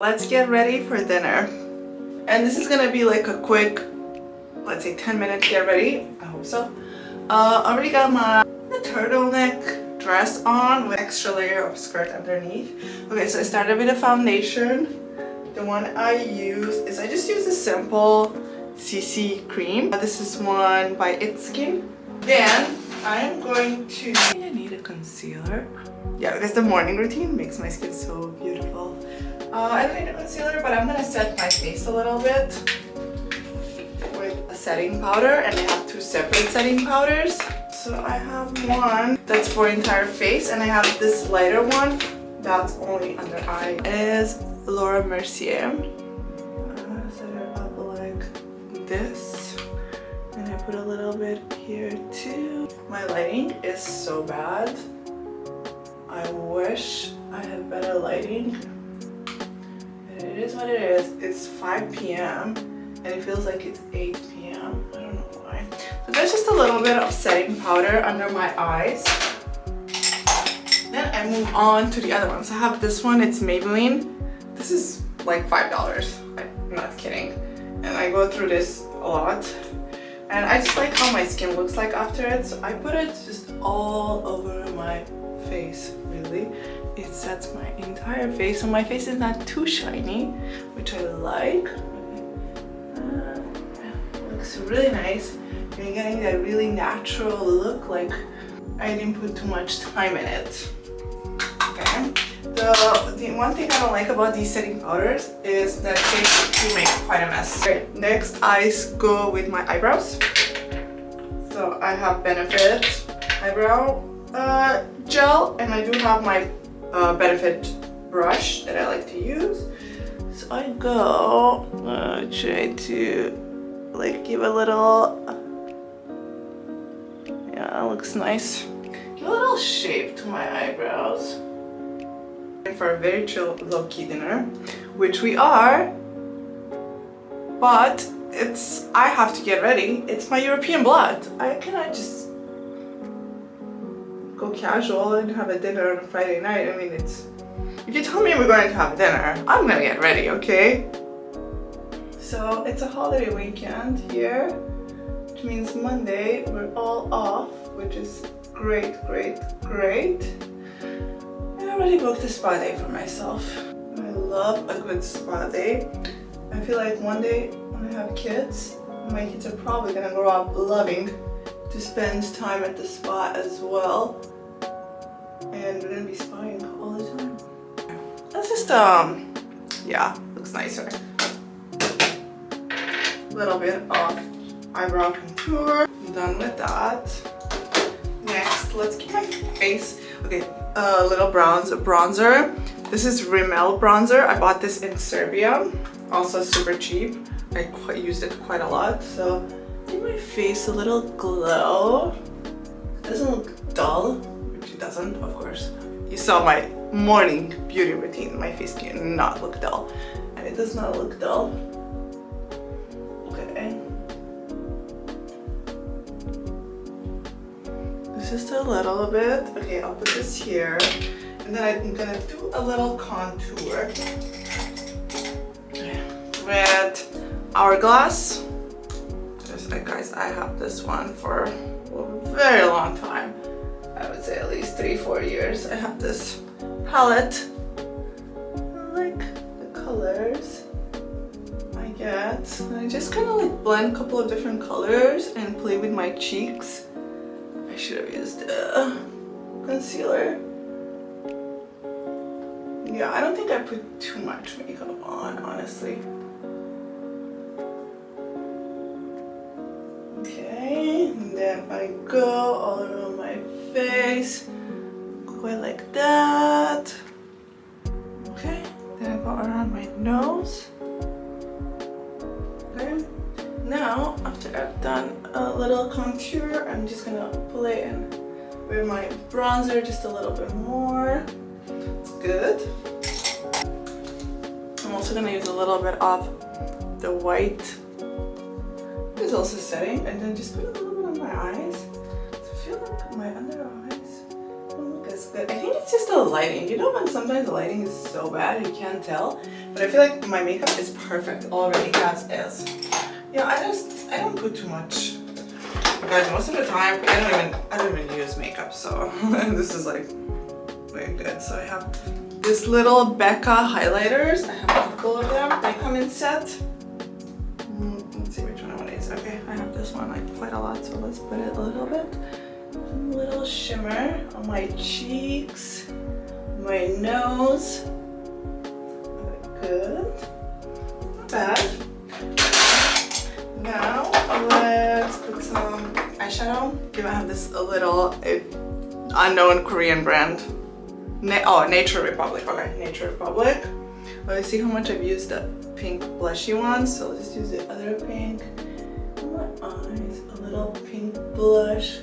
Let's get ready for dinner. And this is gonna be like a quick, let's say 10-minute get ready. I hope so. Already got my turtleneck dress on with extra layer of skirt underneath. Okay, so I started with a foundation. The one I use is, I just use a simple CC cream. This is one by It's Skin. Then I'm going to, I need a concealer. Yeah, because the morning routine makes my skin so beautiful. I don't need a concealer, but I'm gonna set my face a little bit with a setting powder, and I have two separate setting powders. So I have one that's for entire face, and I have this lighter one that's only under eye. It is Laura Mercier. Set it up like this, and I put a little bit here too. My lighting is so bad. I wish I had better lighting. It is what it is. It's 5 p.m. and it feels like it's 8 p.m. I don't know why. So there's just a little bit of setting powder under my eyes. Then I move on to the other ones. I have this one, it's Maybelline. This is like $5. I'm not kidding. And I go through this a lot. And I just like how my skin looks like after it. So I put it just all over my face, really. It sets my entire face, so my face is not too shiny, which I like. Looks really nice. You're getting that really natural look, like I didn't put too much time in it. Okay. The one thing I don't like about these setting powders is that they make quite a mess. Okay, next I go with my eyebrows. So I have Benefit eyebrow gel, and I do have my Benefit brush that I like to use. So I go try to like give a little, yeah, that looks nice. Give a little shape to my eyebrows. For a very chill, low-key dinner, which we are, but I have to get ready. It's my European blood. I cannot just go casual and have a dinner on a Friday night. I mean, if you tell me we're going to have dinner, I'm gonna get ready, okay? So it's a holiday weekend here, which means Monday we're all off, which is great. And I already booked a spa day for myself. I love a good spa day. I feel like one day when I have kids, my kids are probably gonna grow up loving to spend time at the spa as well, and we're gonna be spying all the time. That's just yeah, looks nicer. A little bit of eyebrow contour. I'm done with that. Next, let's keep my face. Okay, a little bronzer. This is Rimmel bronzer. I bought this in Serbia, also super cheap. I used it quite a lot, so give my face a little glow. It doesn't look dull, which it doesn't, of course. You saw my morning beauty routine. My face cannot look dull, and it does not look dull. Okay. Just a little bit. Okay, I'll put this here, and then I'm gonna do a little contour with Hourglass. Guys, I have this one for a very long time. I would say at least 3-4 years. I have this palette. I like the colors I get. And I just kind of like blend a couple of different colors and play with my cheeks. I should have used concealer. Yeah, I don't think I put too much makeup on, honestly. Okay, and then I go all around my face, quite like that. Okay, then I go around my nose. Okay, now after I've done a little contour, I'm just gonna play in with my bronzer just a little bit more. It's good. I'm also gonna use a little bit of the white. It's also setting, and then just put a little bit on my eyes. So I feel like my under eyes don't look as good. I think it's just the lighting. You know when sometimes the lighting is so bad you can't tell? But I feel like my makeup is perfect already as is. Yeah, I don't put too much. Guys, most of the time I don't even use makeup, so this is like very good. So I have this little Becca highlighters. I have a couple of them. They come in set. Let's see which one I want to use. Okay, I have this one like quite a lot, so let's put it a little bit. A little shimmer on my cheeks, my nose. Good. Not bad. Now let's put some eyeshadow. I have this little unknown Korean brand. Nature Republic. Okay, Nature Republic. Let's see how much I've used the pink blushy one. So let's just use the other pink. My eyes, a little pink blush.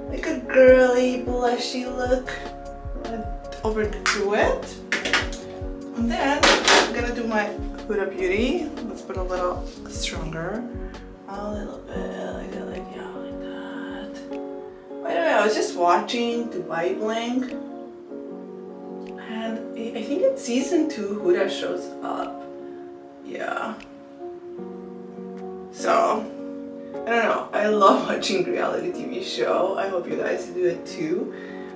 Like a girly blushy look. Overdo it. And then I'm gonna do my Huda Beauty. Let's put a little stronger. A little bit like that, like that. By the way, I was just watching Dubai Bling, and I think in season 2 Huda shows up. Yeah. So I don't know. I love watching reality TV show. I hope you guys do it too.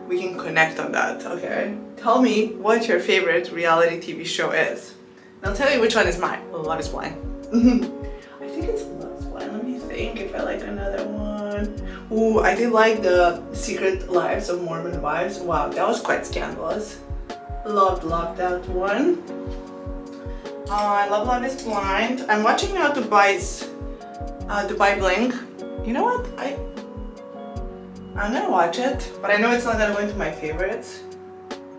We can connect on that. Okay. Tell me what your favorite reality TV show is. And I'll tell you which one is mine. Love is Blind. I think it's Love is Blind. Let me think if I like another one. Ooh, I did like the Secret Lives of Mormon Wives. Wow, that was quite scandalous. Loved that one. I love Love is Blind. I'm watching now Dubai Bling. You know what? I'm gonna watch it, but I know it's not gonna go into my favorites.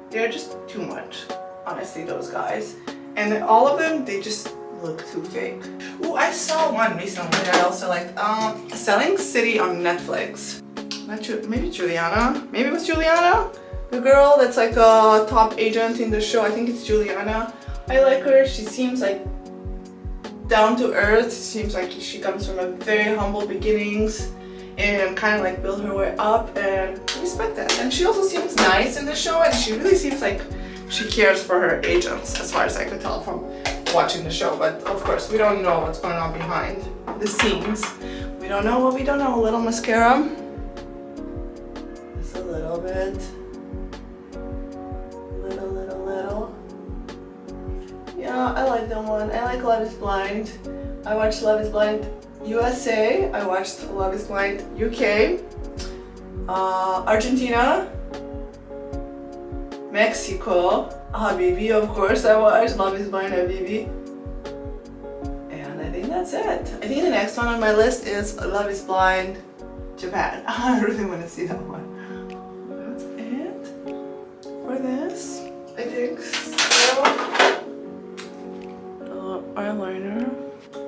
They're just too much, honestly, those guys. And all of them, they just look too fake. Ooh, I saw one recently that I also liked. Selling City on Netflix. Maybe Juliana. Maybe it was Juliana? The girl that's like a top agent in the show. I think it's Juliana. I like her. She seems like down to earth. Seems like she comes from a very humble beginnings and kind of like build her way up, and I respect that. And she also seems nice in the show, and she really seems like she cares for her agents, as far as I could tell from watching the show. But of course, we don't know what's going on behind the scenes. We don't know what we don't know. A little mascara. Just a little bit. Little. Yeah, I like that one. I like Love is Blind. I watched Love is Blind USA. I watched Love is Blind UK. Argentina. Mexico. Habibi, of course, I watched Love is Blind Habibi. And I think that's it. I think the next one on my list is Love is Blind Japan. I really want to see that one. That's it for this. I think so. Eyeliner.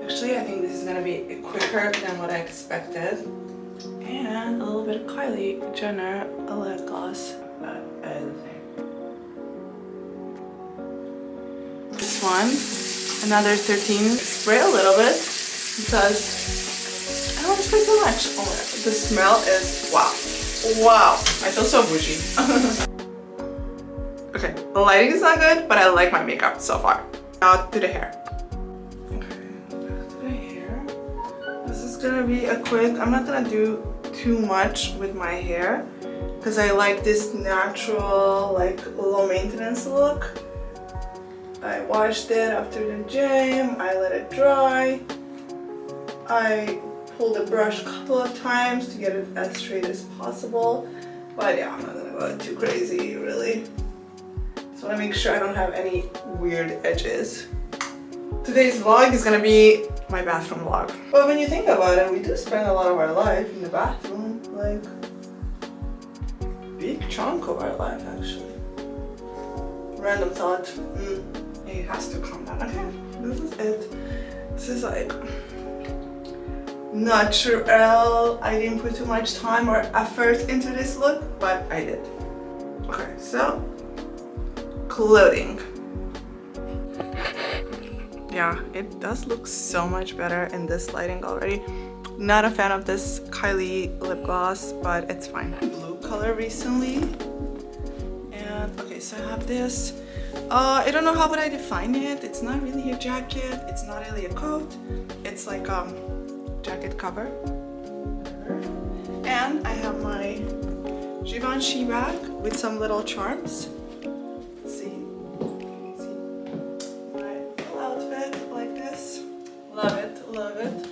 Actually, I think this is gonna be quicker than what I expected. And a little bit of Kylie Jenner lip gloss. This one, another 13. Spray a little bit because I don't want to spray too much. Oh, the smell is wow. Wow, I feel so bougie. Okay, the lighting is not good, but I like my makeup so far. Now to the hair. Gonna be a quick. I'm not gonna do too much with my hair because I like this natural, like low maintenance look. I washed it after the gym. I let it dry. I pulled the brush a couple of times to get it as straight as possible. But yeah, I'm not gonna go too crazy really. So I wanna make sure I don't have any weird edges. Today's vlog is gonna be my bathroom vlog. But when you think about it, we do spend a lot of our life in the bathroom, like big chunk of our life actually. Random thought. It has to calm down. Okay, this is it. This is like natural. I didn't put too much time or effort into this look, but I did. Okay, so clothing. Yeah, it does look so much better in this lighting already. Not a fan of this Kylie lip gloss, but it's fine. Blue color recently, so I have this. I don't know how would I define it. It's not really a jacket. It's not really a coat. It's like jacket cover. And I have my Givenchy bag with some little charms. Let's see. My full outfit like this. Love it, love it.